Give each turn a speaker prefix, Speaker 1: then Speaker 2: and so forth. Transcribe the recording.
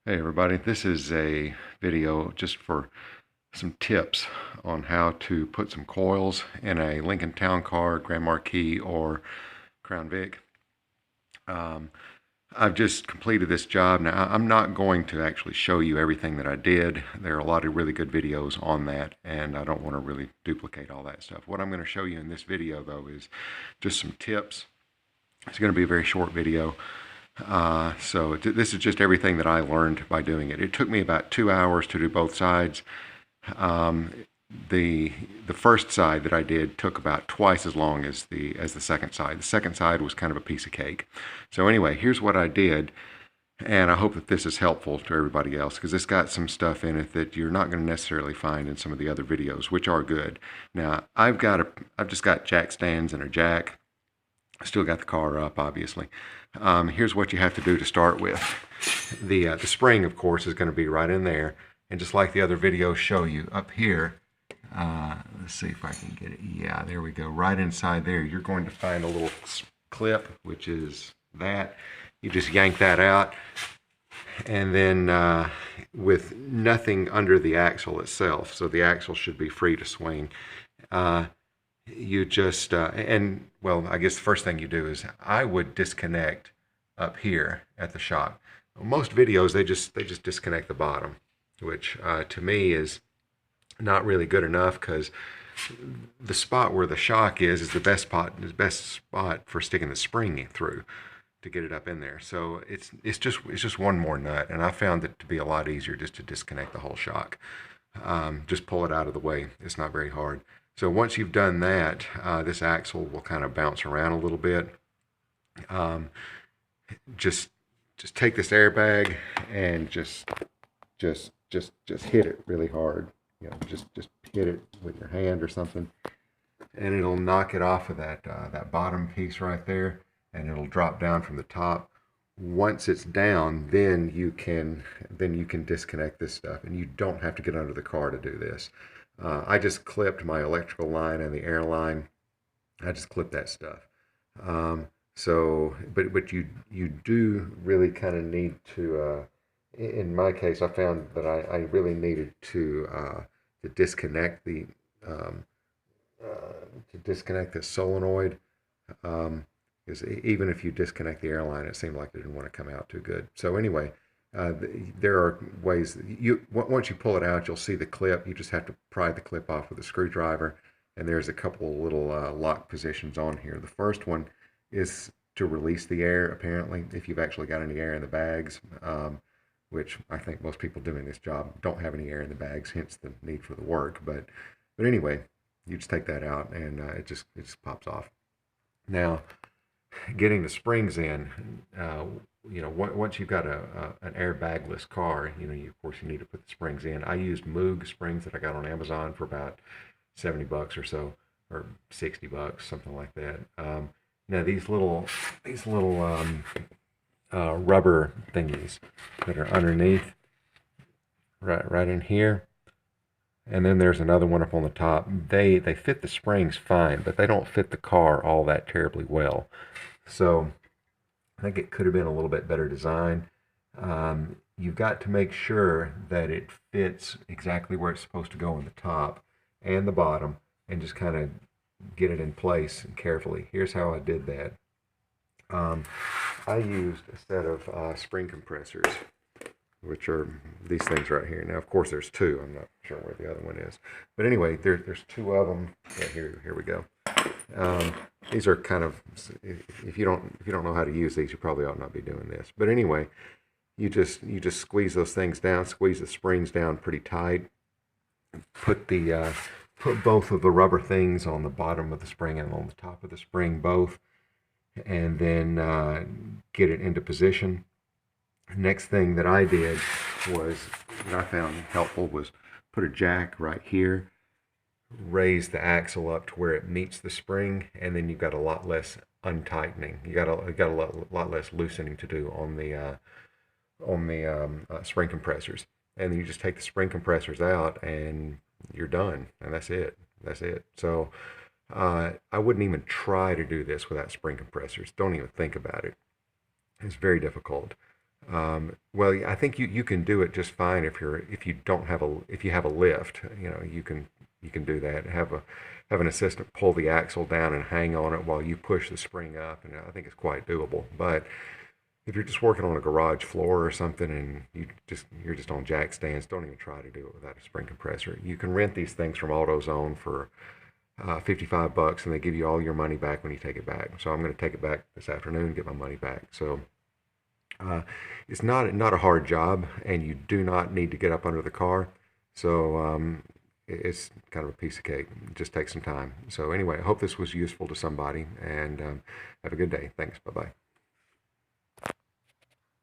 Speaker 1: Hey everybody, this is a video just for some tips on how to put some coils in a Lincoln Town Car, Grand Marquis, or Crown Vic. Um, I've just completed this job. Now, I'm not going to actually show you everything that I did. There are a lot of really good videos on that, and I don't want to really duplicate all that stuff. What I'm going to show you in this video, though, is just some tips. It's going to be a very short video. This is just everything that I learned by doing it. It took me about 2 hours to do both sides. Um, the first side that I did took about twice as long as the second side. The second side was kind of a piece of cake. So anyway, here's what I did, and I hope that this is helpful to everybody else because it's got some stuff in it that you're not going to necessarily find in some of the other videos, which are good. Now I've just got jack stands and a jack. I still got the car up, obviously. Here's what you have to do to start with. The spring, of course, is going to be right in there. And just like the other videos show you, up here, let's see if I can get it. Yeah, there we go. Right inside there, you're going to find a little clip, which is that. You just yank that out. And then with nothing under the axle itself, so the axle should be free to swing. You just well, I guess the first thing you do is I would disconnect up here at the shock. Most videos they just disconnect the bottom, which to me is not really good enough because the spot where the shock is the best spot for sticking the spring through to get it up in there. So it's just one more nut, and I found it to be a lot easier just to disconnect the whole shock. Just pull it out of the way. It's not very hard. So once you've done that, this axle will kind of bounce around a little bit. Just take this airbag and just hit it really hard. You know, just hit it with your hand or something, and it'll knock it off of that bottom piece right there, and it'll drop down from the top. Once it's down, then you can disconnect this stuff, and you don't have to get under the car to do this. I just clipped my electrical line and the air line. I just clipped that stuff. But you do really kind of need to. In my case, I found that I really needed to disconnect um, the solenoid. Because even if you disconnect the airline, it seemed like it didn't want to come out too good. So anyway, there are ways once you pull it out, you'll see the clip. You just have to pry the clip off with a screwdriver, and there's a couple of little lock positions on here. The first one is to release the air, apparently, if you've actually got any air in the bags, which I think most people doing this job don't have any air in the bags, hence the need for the work. But anyway, you just take that out, and it just pops off. Now, getting the springs in, once you've got an airbagless car, of course you need to put the springs in. I used Moog springs that I got on Amazon for about $70 or so, or $60, something like that. Now these little rubber thingies that are underneath, right in here, and then there's another one up on the top. They fit the springs fine, but they don't fit the car all that terribly well. So I think it could have been a little bit better design. You've got to make sure that it fits exactly where it's supposed to go on the top and the bottom, and just kind of get it in place carefully. Here's how I did that. I used a set of spring compressors, which are these things right here. Now, of course, there's two. I'm not sure where the other one is, but anyway, there's two of them. Yeah, here we go. These are kind of, if you don't know how to use these, you probably ought not be doing this. But anyway, you just squeeze those things down, squeeze the springs down pretty tight. Put both of the rubber things on the bottom of the spring and on the top of the spring both, and then get it into position. Next thing that I did was, that I found helpful, was put a jack right here, raise the axle up to where it meets the spring, and then you've got a lot less untightening. You got a lot less loosening to do on the spring compressors. And then you just take the spring compressors out, and you're done, and that's it. So I wouldn't even try to do this without spring compressors. Don't even think about it. It's very difficult. Well, I think you can do it just fine if you don't have if you have a lift. You can do that. Have an assistant pull the axle down and hang on it while you push the spring up, and I think it's quite doable. But if you're just working on a garage floor or something and you're just on jack stands, don't even try to do it without a spring compressor. You can rent these things from AutoZone for $55, and they give you all your money back when you take it back. So I'm going to take it back this afternoon and get my money back. So uh, it's not a hard job, and you do not need to get up under the car. So it's kind of a piece of cake. It just takes some time. So anyway, I hope this was useful to somebody, and have a good day. Thanks. Bye bye.